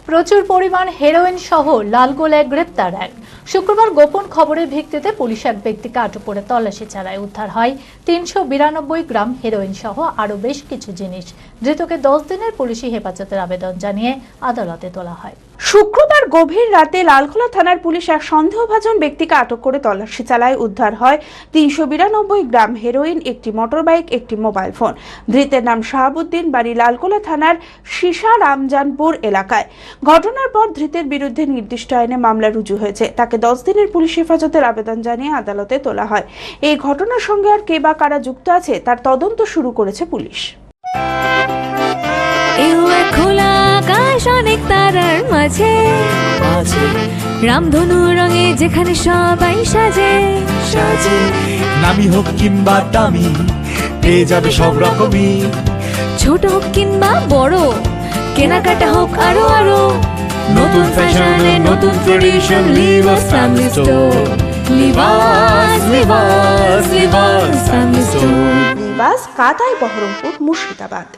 প্রচুর পরিমাণ হেরোইন সহ লালগোলায় গ্রেপ্তার এক। শুক্রবার গোপন খবরের ভিত্তিতে পুলিশ এক ব্যক্তিকে আটক করে তল্লাশি চালায়। উদ্ধার হয় ৩৯২ গ্রাম হেরোইন সহ আরও বেশ কিছু জিনিস। ধৃতকে ১০ দিনের পুলিশি হেফাজতের আবেদন জানিয়ে আদালতে তোলা হয়। শুক্রবার গভীর রাতে লালগোলা থানার পুলিশ এক সন্দেহভাজন ব্যক্তিকে আটক করে তল্লাশি চালায়। উদ্ধার হয় ৩৯২ গ্রাম হেরোইন, একটি মোটরবাইক, একটি মোবাইল ফোন। ধৃতের নাম শাহাবুদ্দিন, বাড়ি লালগোলা থানার শীশা রামজানপুর এলাকায়। ঘটনার পর ধৃতের বিরুদ্ধে নির্দিষ্ট আইনে মামলা রুজু হয়েছে। তাকে ১০ দিনের পুলিশ হেফাজতের আবেদন জানিয়ে আদালতে তোলা হয়। এই ঘটনার সঙ্গে আর কে বা কারা যুক্ত আছে তার তদন্ত শুরু করেছে পুলিশ। অনেক তারার মাঝে রামধনু রঙে যেখানে সবাই সাজে সাজে নামি হোক কিংবা দামি পেয়ে যাবে সব রকমই, ছোট হোক কিংবা বড় কেনাকাটা হোক আরো আরো নতুন ফ্যাশনে নতুন tradition Libas family store. Libas Libas Libas family store. Libas, Katai, Baharampur, Murshidabad.